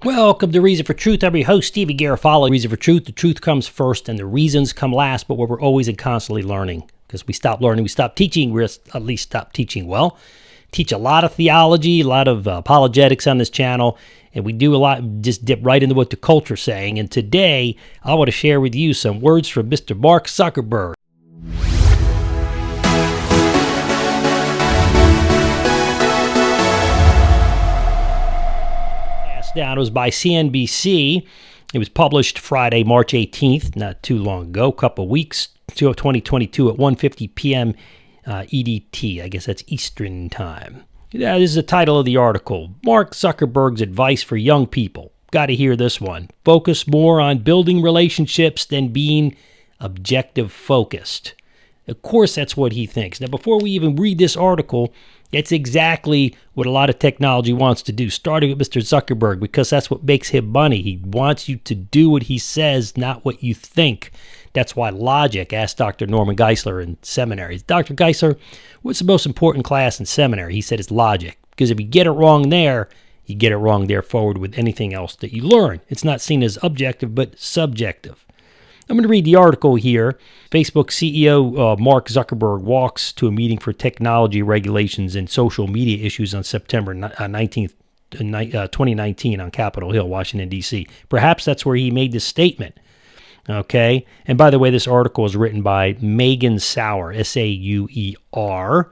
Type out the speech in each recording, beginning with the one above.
Welcome to Reason for Truth. I'm your host, STEVENGAROFALO. Reason for Truth. The truth comes first and the reasons come last, but we're always and constantly learning. Because we stop learning, we stop teaching, we at least stop teaching well. Teach a lot of theology, a lot of apologetics on this channel, and we do a lot, just dip right into what the culture's saying. And today, I want to share with you some words from Mr. Mark Zuckerberg. Down. It was by CNBC. It was published Friday, March 18th, not too long ago, a couple of weeks, 2022 at 1:50 p.m. EDT. I guess that's Eastern Time. This is the title of the article. Mark Zuckerberg's advice for young people. Got to hear this one. Focus more on building relationships than being objective focused. Of course, that's what he thinks. Now, before we even read this article, it's exactly what a lot of technology wants to do, starting with Mr. Zuckerberg, because that's what makes him money. He wants you to do what he says, not what you think. That's why logic, asked Dr. Norman Geisler in seminary. Dr. Geisler, what's the most important class in seminary? He said it's logic, because if you get it wrong there, you get it wrong there forward with anything else that you learn. It's not seen as objective, but subjective. I'm going to read the article here. Facebook CEO Mark Zuckerberg walks to a meeting for technology regulations and social media issues on September 19th, 2019 on Capitol Hill, Washington, D.C. Perhaps that's where he made this statement. Okay. And by the way, this article is written by Megan Sauer, S-A-U-E-R.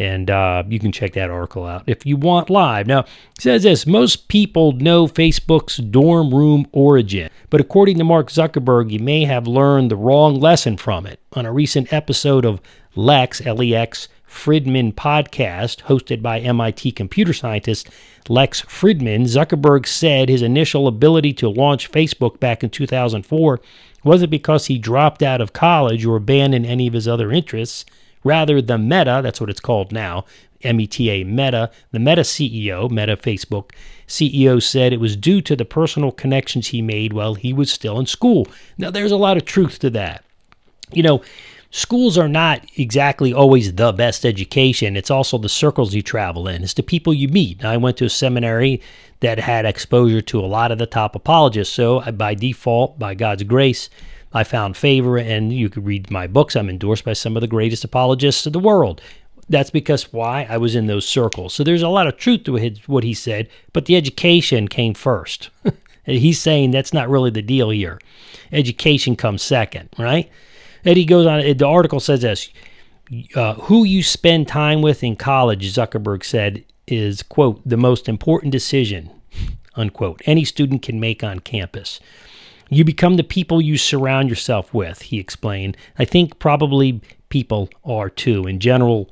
And you can check that article out if you want live. Now, it says this: most people know Facebook's dorm room origin, but according to Mark Zuckerberg, you may have learned the wrong lesson from it. On a recent episode of Lex, L-E-X, Fridman podcast, hosted by MIT computer scientist Lex Fridman, Zuckerberg said his initial ability to launch Facebook back in 2004 wasn't because he dropped out of college or abandoned any of his other interests. Rather, the Meta, that's what it's called now, M-E-T-A, Meta, the Meta CEO, Meta Facebook CEO said it was due to the personal connections he made while he was still in school. Now, there's a lot of truth to that. You know, schools are not exactly always the best education. It's also the circles you travel in. It's the people you meet. Now, I went to a seminary that had exposure to a lot of the top apologists. So by default, by God's grace, I found favor, and you could read my books. I'm endorsed by some of the greatest apologists of the world. That's because why? I was in those circles. So there's a lot of truth to what he said, but the education came first. He's saying that's not really the deal here. Education comes second, right? And he goes on, the article says this: who you spend time with in college, Zuckerberg said, is, quote, the most important decision, unquote, any student can make on campus. You become the people you surround yourself with, he explained. I think probably people are too. In general,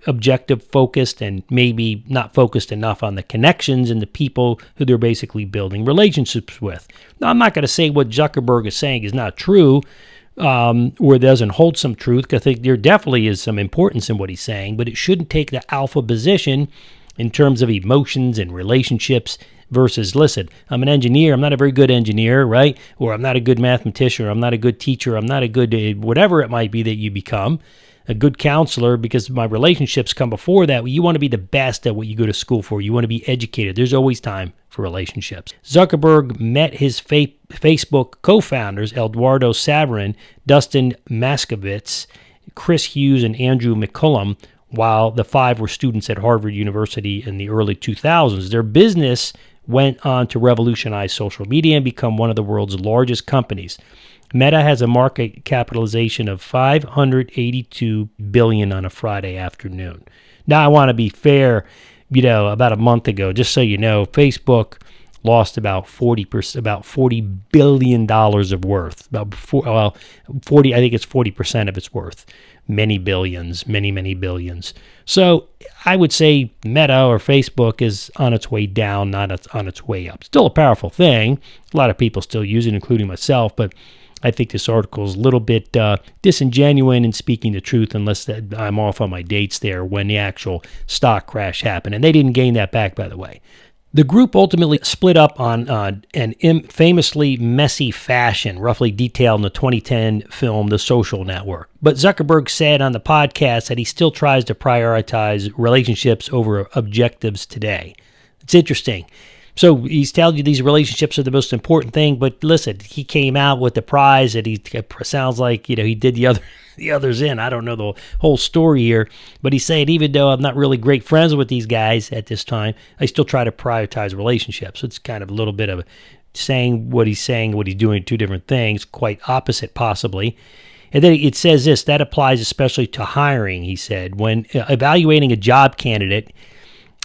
objective focused and maybe not focused enough on the connections and the people who they're basically building relationships with. Now, I'm not going to say what Zuckerberg is saying is not true or doesn't hold some truth, because I think there definitely is some importance in what he's saying, but it shouldn't take the alpha position in terms of emotions and relationships versus, listen, I'm an engineer, I'm not a very good engineer, right? Or I'm not a good mathematician, or I'm not a good teacher, I'm not a good, whatever it might be that you become, a good counselor, because my relationships come before that. You want to be the best at what you go to school for. You want to be educated. There's always time for relationships. Zuckerberg met his Facebook co-founders, Eduardo Saverin, Dustin Maskovitz, Chris Hughes, and Andrew McCullum, while the five were students at Harvard University in the early 2000s. Their business went on to revolutionize social media and become one of the world's largest companies. Meta has a market capitalization of $582 billion on a Friday afternoon. Now, I want to be fair. About a month ago, just so you know, Facebook lost about 40%, about $40 billion of worth. About 40, I think it's 40% of its worth. Many billions, many billions. So I would say Meta or Facebook is on its way down, not on its way up. Still a powerful thing. A lot of people still use it, including myself, but I think this article is a little bit disingenuous in speaking the truth, unless that I'm off on my dates there when the actual stock crash happened. And they didn't gain that back, by the way. The group ultimately split up on an famously messy fashion, roughly detailed in the 2010 film The Social Network. But Zuckerberg said on the podcast that he still tries to prioritize relationships over objectives today. It's interesting. So he's telling you these relationships are the most important thing, but listen, he came out with the prize that he sounds like, he did the others in. I don't know the whole story here, but he's saying even though I'm not really great friends with these guys at this time, I still try to prioritize relationships. So it's kind of a little bit of saying, what he's doing, two different things, quite opposite possibly. And then it says this, that applies especially to hiring, he said. When evaluating a job candidate,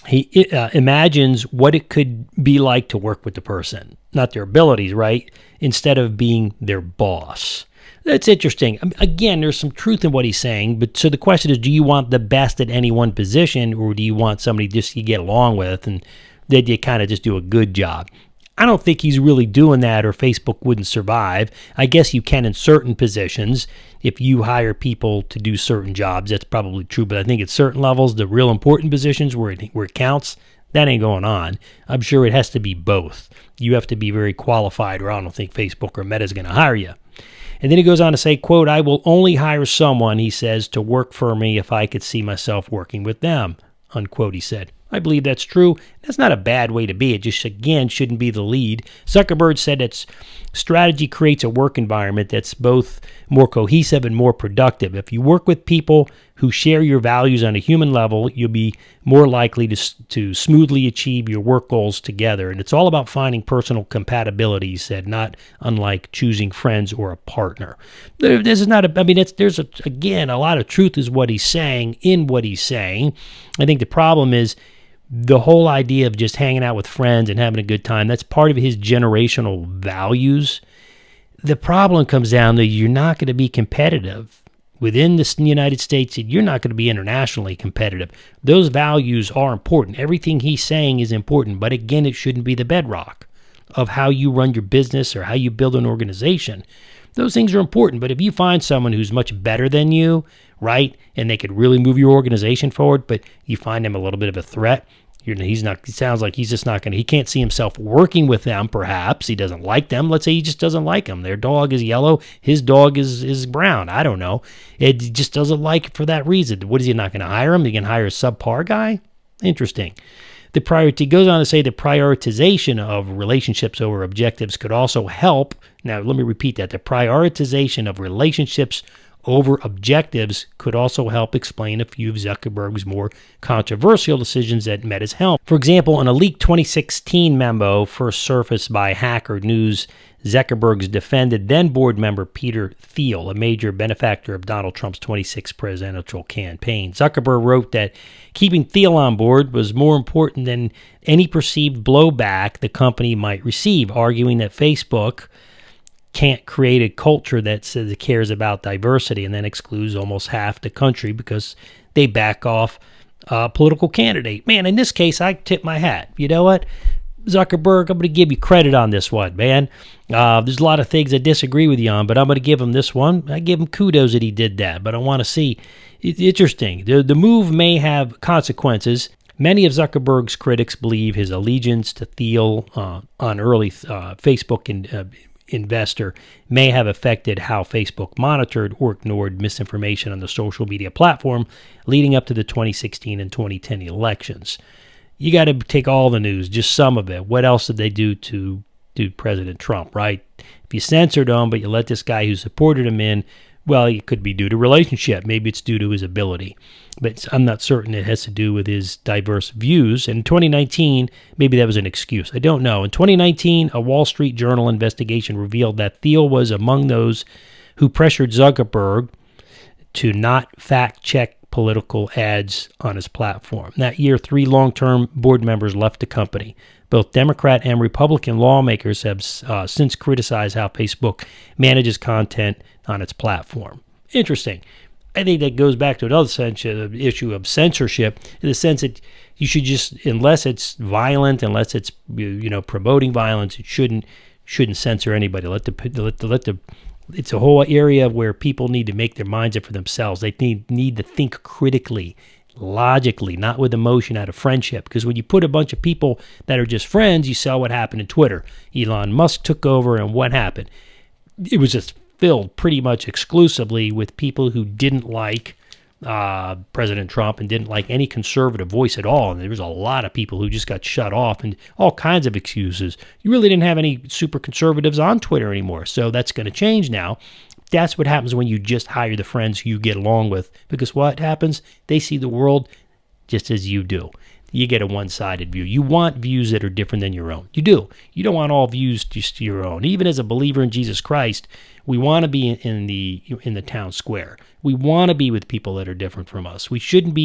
he imagines what it could be like to work with the person, not their abilities, right? Instead of being their boss. That's interesting. Again, there's some truth in what he's saying, but so the question is, do you want the best at any one position, or do you want somebody just you get along with and that you kind of just do a good job? I don't think he's really doing that, or Facebook wouldn't survive. I guess you can in certain positions. If you hire people to do certain jobs, that's probably true. But I think at certain levels, the real important positions where it counts, that ain't going on. I'm sure it has to be both. You have to be very qualified, or I don't think Facebook or Meta is going to hire you. And then he goes on to say, quote, I will only hire someone, he says, to work for me if I could see myself working with them, unquote, he said. I believe that's true. That's not a bad way to be. It just, again, shouldn't be the lead. Zuckerberg said that strategy creates a work environment that's both more cohesive and more productive. If you work with people who share your values on a human level, you'll be more likely to smoothly achieve your work goals together. And it's all about finding personal compatibility, he said, not unlike choosing friends or a partner. This is not again, a lot of truth is what he's saying in what he's saying. I think the problem is the whole idea of just hanging out with friends and having a good time. That's part of his generational values. The problem comes down to you're not going to be competitive within the United States, and you're not going to be internationally competitive. Those values are important. Everything he's saying is important, but again, it shouldn't be the bedrock of how you run your business or how you build an organization. Those things are important, but if you find someone who's much better than you, right, and they could really move your organization forward, but you find him a little bit of a threat, it sounds like he's just not going to, he can't see himself working with them, perhaps. He doesn't like them. Let's say he just doesn't like them. Their dog is yellow. His dog is brown. I don't know. It just doesn't like it for that reason. What is he not going to hire him? He can hire a subpar guy? Interesting. The priority goes on to say the prioritization of relationships over objectives could also help. Now, let me repeat that. The prioritization of relationships over objectives could also help explain a few of Zuckerberg's more controversial decisions at Meta's helm. For example, in a leaked 2016 memo first surfaced by Hacker News, Zuckerberg's defended then board member Peter Thiel, a major benefactor of Donald Trump's 2016 presidential campaign. Zuckerberg wrote that keeping Thiel on board was more important than any perceived blowback the company might receive, arguing that Facebook can't create a culture that says it cares about diversity and then excludes almost half the country because they back off a political candidate. Man, in this case, I tip my hat. You know what? Zuckerberg, I'm going to give you credit on this one, man. There's a lot of things I disagree with you on, but I'm going to give him this one. I give him kudos that he did that, but I want to see. It's interesting. The move may have consequences. Many of Zuckerberg's critics believe his allegiance to Thiel on early Facebook investor may have affected how Facebook monitored or ignored misinformation on the social media platform leading up to the 2016 and 2010 elections. You got to take all the news, just some of it. What else did they do to President Trump, right? If you censored him, but you let this guy who supported him in, well, it could be due to relationship. Maybe it's due to his ability. But I'm not certain it has to do with his diverse views. In 2019, maybe that was an excuse. I don't know. In 2019, a Wall Street Journal investigation revealed that Thiel was among those who pressured Zuckerberg to not fact-check political ads on his platform. That year, 3 long-term board members left the company. Both Democrat and Republican lawmakers have since criticized how Facebook manages content on its platform. Interesting. I think that goes back to another issue of censorship, in the sense that you should just, unless it's violent, unless it's promoting violence, it shouldn't censor anybody. It's a whole area where people need to make their minds up for themselves. They need to think critically, logically, not with emotion, out of friendship. Because when you put a bunch of people that are just friends, you saw what happened in Twitter. Elon Musk took over, and what happened? It was just filled pretty much exclusively with people who didn't like President Trump and didn't like any conservative voice at all. And there was a lot of people who just got shut off and all kinds of excuses. You really didn't have any super conservatives on Twitter anymore. So that's going to change now. That's what happens when you just hire the friends you get along with. Because what happens? They see the world just as you do. You get a one-sided view. You want views that are different than your own. You do. You don't want all views just your own. Even as a believer in Jesus Christ, we want to be in the town square. We want to be with people that are different from us. We shouldn't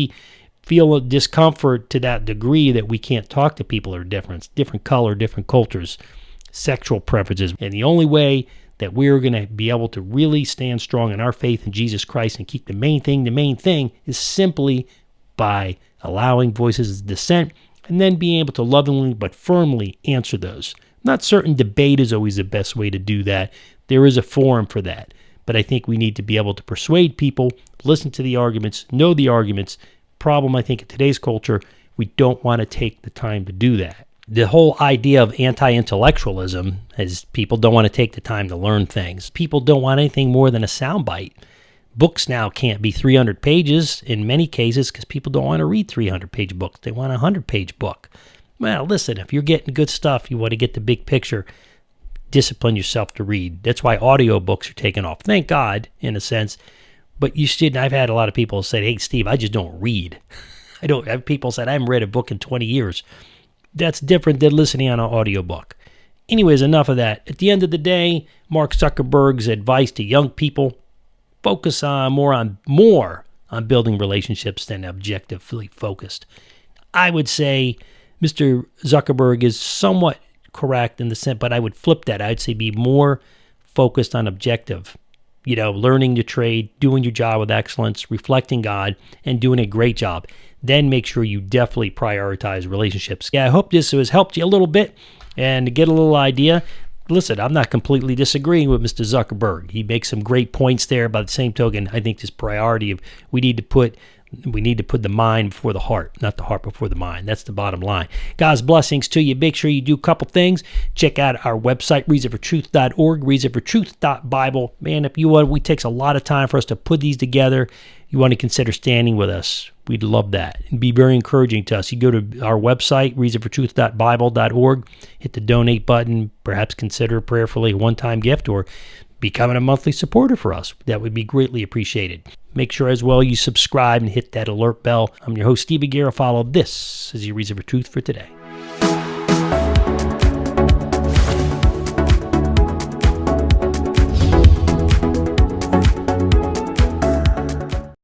feel a discomfort to that degree that we can't talk to people that are different color, different cultures, sexual preferences. And the only way that we're going to be able to really stand strong in our faith in Jesus Christ and keep the main thing is simply by allowing voices of dissent and then being able to lovingly but firmly answer those. I'm not certain debate is always the best way to do that. There is a forum for that. But I think we need to be able to persuade people, listen to the arguments, know the arguments. Problem, I think, in today's culture, we don't want to take the time to do that. The whole idea of anti-intellectualism is people don't want to take the time to learn things. People don't want anything more than a soundbite. Books now can't be 300 pages in many cases because people don't want to read 300-page books. They want a 100-page book. Well, listen, if you're getting good stuff, you want to get the big picture, discipline yourself to read. That's why audiobooks are taking off. Thank God, in a sense. But you should. I've had a lot of people say, hey, Steve, I just don't read. People said, I haven't read a book in 20 years. That's different than listening on an audiobook. Anyways, enough of that. At the end of the day, Mark Zuckerberg's advice to young people, focus on more on building relationships than objectively focused. I would say Mr. Zuckerberg is somewhat correct in the sense, but I would flip that. I'd say be more focused on objective. Learning to trade, doing your job with excellence, reflecting God, and doing a great job. Then make sure you definitely prioritize relationships. Yeah, I hope this has helped you a little bit and to get a little idea. Listen, I'm not completely disagreeing with Mr. Zuckerberg. He makes some great points there. By the same token, I think this priority of we need to put the mind before the heart, not the heart before the mind. That's the bottom line. God's blessings to you. Make sure you do a couple things. Check out our website, reasonfortruth.org, reasonfortruth.bible. Man, if you want, it takes a lot of time for us to put these together. You want to consider standing with us. We'd love that. It'd be very encouraging to us. You go to our website, reasonfortruth.bible.org, hit the donate button, perhaps consider prayerfully a one-time gift or becoming a monthly supporter for us. That would be greatly appreciated. Make sure as well you subscribe and hit that alert bell. I'm your host, Steven Garofalo. This is your Reason for Truth for today.